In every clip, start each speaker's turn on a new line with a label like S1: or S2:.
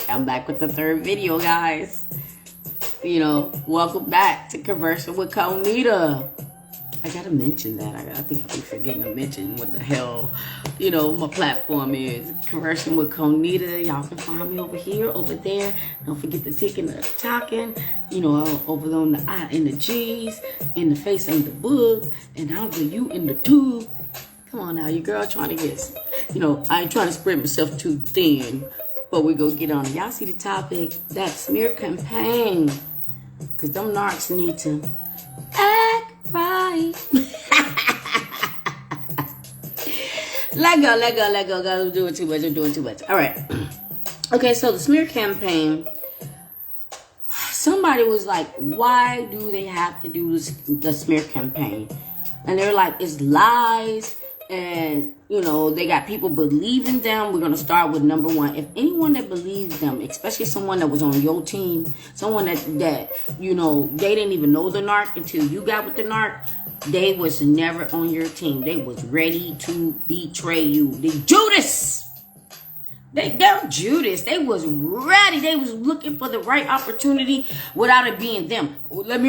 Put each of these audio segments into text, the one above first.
S1: I'm back with the third video, guys. Welcome back to Conversing with Conita. I gotta mention that. I think I keep forgetting to mention what the hell, my platform is. Conversing with Conita. Y'all can find me over here, over there. Don't forget the tick and the talking. Over on the I and the G's. In the face ain't the book. And out the U in the tube. Come on now, your girl trying to get, I ain't trying to spread myself too thin. But we go get on it. Y'all see the topic? That smear campaign. Because them narcs need to act right. Let go. I'm doing too much. All right. Okay, so the smear campaign. Somebody was like, why do they have to do the smear campaign? And they're like, it's lies. And, they got people believing them. We're going to start with number one. If anyone that believes them, especially someone that was on your team, someone that they didn't even know the narc until you got with the narc, they was never on your team. They was ready to betray you. They're Judas. They're Judas. They was ready. They was looking for the right opportunity without it being them. Without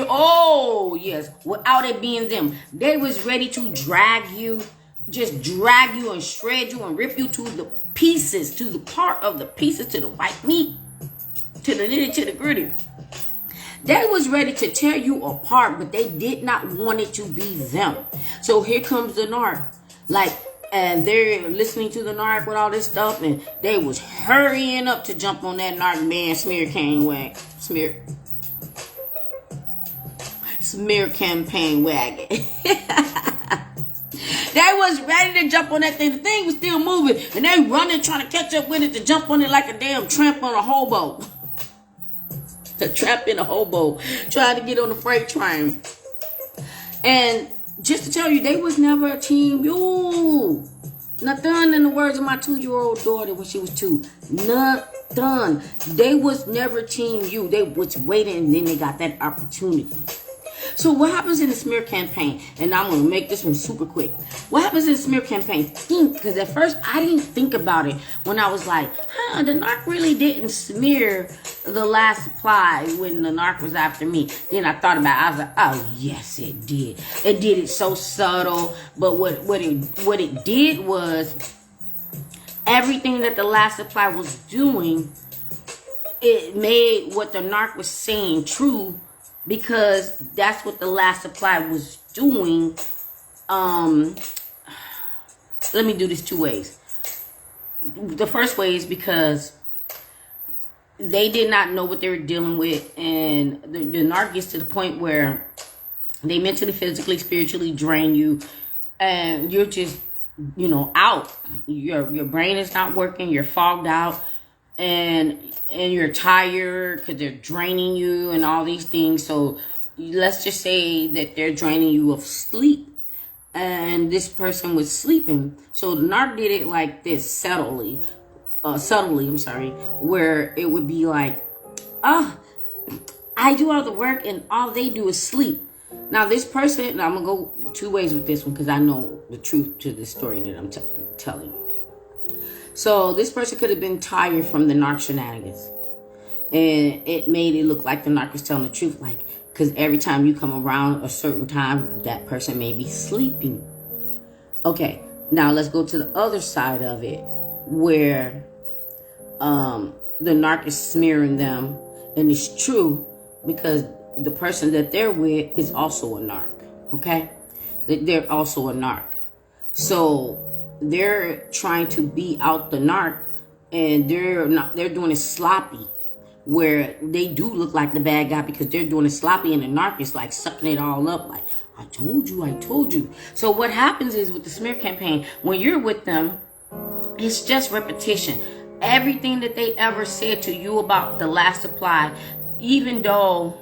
S1: it being them. They was ready to drag you and shred you and rip you to the pieces, to the part of the pieces, to the white meat, to the nitty, to the gritty. They was ready to tear you apart, but they did not want it to be them. So here comes the narc. And they're listening to the narc with all this stuff, and they was hurrying up to jump on that narc man smear campaign wagon. They was ready to jump on that thing. The thing was still moving, and they running, trying to catch up with it to jump on it like a damn tramp on a hobo. The tramp in a hobo, trying to get on the freight train. And just to tell you, they was never a team you. Nothing, in the words of my 2-year-old daughter when she was 2. Nothing. They was never team you. They was waiting, and then they got that opportunity. So what happens in the smear campaign? And I'm going to make this one super quick. What happens in the smear campaign? Because at first I didn't think about it when I was like, the narc really didn't smear the last supply when the narc was after me. Then I thought about it. I was like, oh, yes, it did. It did it so subtle. But what it did was everything that the last supply was doing, it made what the narc was saying true. Because that's what the last supply was doing. Let me do this 2 ways. The first way is because they did not know what they were dealing with. And the narc gets to the point where they mentally, physically, spiritually drain you. And you're just, out. Your brain is not working. You're fogged out. And you're tired because they're draining you and all these things. So let's just say that they're draining you of sleep. And this person was sleeping. So the narc did it like this, subtly, where it would be like, I do all the work and all they do is sleep. Now this person, I'm going to go 2 ways with this one because I know the truth to the story that I'm telling you. So this person could have been tired from the narc shenanigans. And it made it look like the narc was telling the truth. Because every time you come around a certain time, that person may be sleeping. Okay, now let's go to the other side of it. Where the narc is smearing them. And it's true because the person that they're with is also a narc. Okay? They're also a narc. So they're trying to beat out the narc, and they're doing it sloppy, where they do look like the bad guy because they're doing it sloppy, and the narc is like sucking it all up like, I told you. So what happens is with the smear campaign, when you're with them, it's just repetition. Everything that they ever said to you about the last supply, even though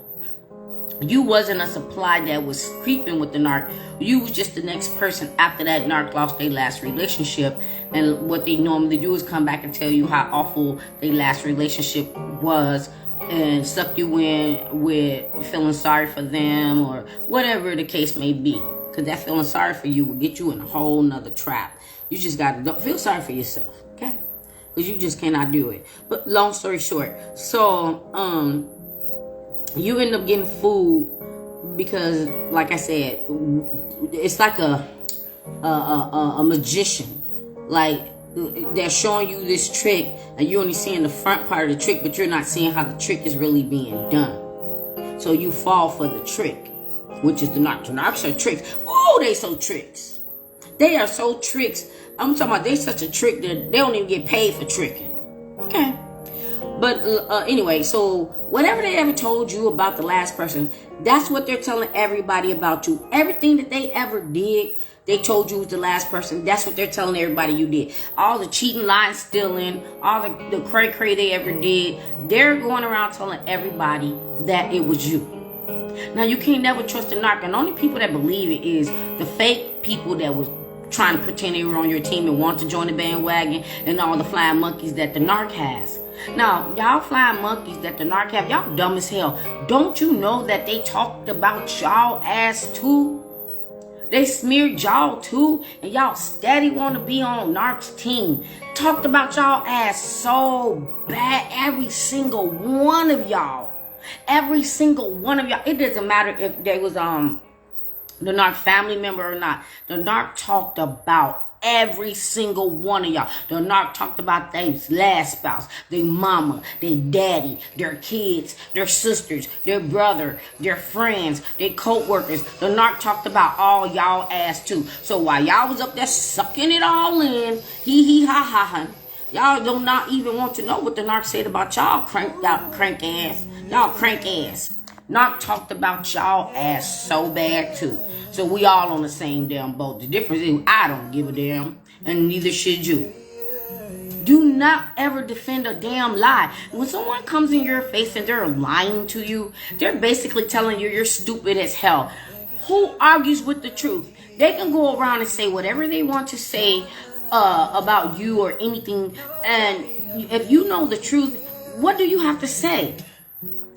S1: you wasn't a supply that was creeping with the narc, you was just the next person after that narc lost their last relationship. And what they normally do is come back and tell you how awful their last relationship was and suck you in with feeling sorry for them or whatever the case may be. Because that feeling sorry for you will get you in a whole nother trap. You just got to feel sorry for yourself, okay? because you just cannot do it. But long story short, so you end up getting food because, like I said, it's like a magician. Like, they're showing you this trick, and you're only seeing the front part of the trick, but you're not seeing how the trick is really being done. So you fall for the trick, which is the narcs. The narcs are tricks. Oh, they so tricks. They are so tricks. I'm talking about they such a trick that they don't even get paid for tricking. Okay. But anyway, so whatever they ever told you about the last person, that's what they're telling everybody about you. Everything that they ever did, they told you was the last person. That's what they're telling everybody you did. All the cheating, lying, stealing, all the cray they ever did, they're going around telling everybody that it was you. Now, you can't never trust a narc. And the only people that believe it is the fake people that was trying to pretend they were on your team and want to join the bandwagon, and all the flying monkeys that the narc has. Now, y'all flying monkeys that the narc have, y'all dumb as hell. Don't you know that they talked about y'all ass too? They smeared y'all too, and y'all steady want to be on narc's team. Talked about y'all ass so bad, every single one of y'all. Every single one of y'all. It doesn't matter if they was the narc family member or not. The narc talked about every single one of y'all. The narc talked about their last spouse, their mama, their daddy, their kids, their sisters, their brother, their friends, their co-workers. The narc talked about all y'all ass too. So while y'all was up there sucking it all in, hee ha ha ha, y'all do not even want to know what the narc said about y'all crank ass. Y'all crank ass. Narc talked about y'all ass so bad too. So we all on the same damn boat. The difference is I don't give a damn, and neither should you. Do not ever defend a damn lie. When someone comes in your face and they're lying to you, they're basically telling you you're stupid as hell. Who argues with the truth? They can go around and say whatever they want to say about you or anything, and if you know the truth, what do you have to say?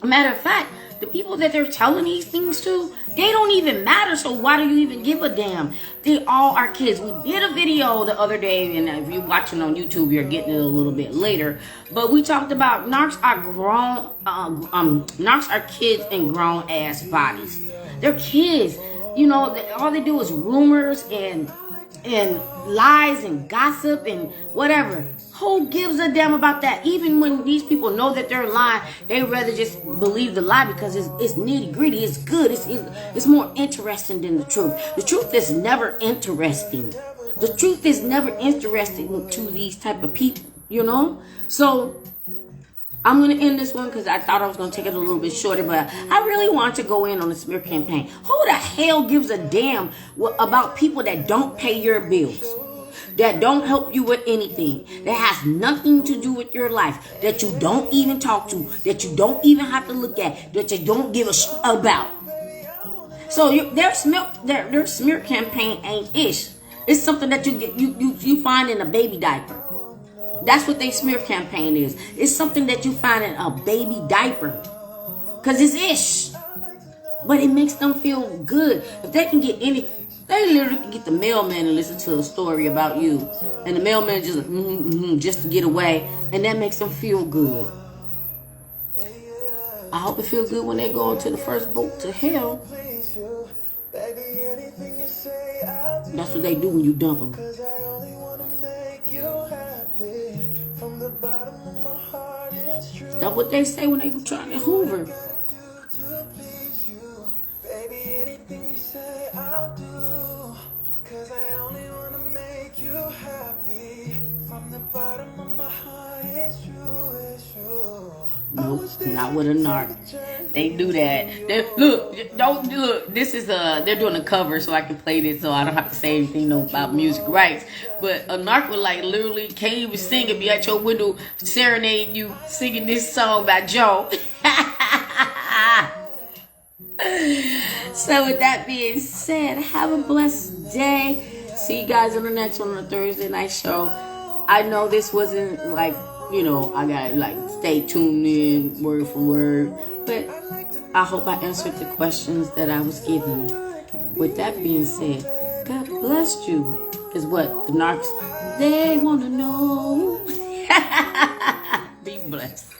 S1: Matter of fact, the people that they're telling these things to, they don't even matter, so why do you even give a damn? They all are kids. We did a video the other day, and if you're watching on YouTube, you're getting it a little bit later, but we talked about narcs are grown, narcs are kids in grown ass bodies. They're kids. You know, all they do is rumors and lies and gossip and whatever. Who gives a damn about that? Even when these people know that they're lying, they rather just believe the lie because it's nitty gritty, it's good, it's more interesting than the truth. The truth is never interesting. The truth is never interesting to these type of people, you know? So I'm going to end this one because I thought I was going to take it a little bit shorter, but I really want to go in on the smear campaign. Who the hell gives a damn about people that don't pay your bills? That don't help you with anything, that has nothing to do with your life, that you don't even talk to, that you don't even have to look at, that you don't give a about. So their smear campaign ain't ish. It's something that you find in a baby diaper. That's what their smear campaign is. It's something that you find in a baby diaper, cause it's ish, but it makes them feel good. If they can get any. They literally can get the mailman and listen to a story about you. And the mailman just just to get away. And that makes them feel good. I hope it feels good when they go into the first boat to hell. That's what they do when you dump them. That's what they say when they go trying to hoover. Cause I only wanna make you happy. From the bottom of my heart, it's true, it's true. Nope, not with a narc. They do that. Look. This is they're doing a cover, so I can play this, so I don't have to say anything about music rights. But a narc would like literally can't even sing and be at your window serenading you, singing this song by Joe. So with that being said, have a blessed day. See you guys on the next one on the Thursday night show. I know this wasn't like, you know, I got like stay tuned in word for word, but I hope I answered the questions that I was given. With that being said, God bless you is what the narcs, they want to know. Bless.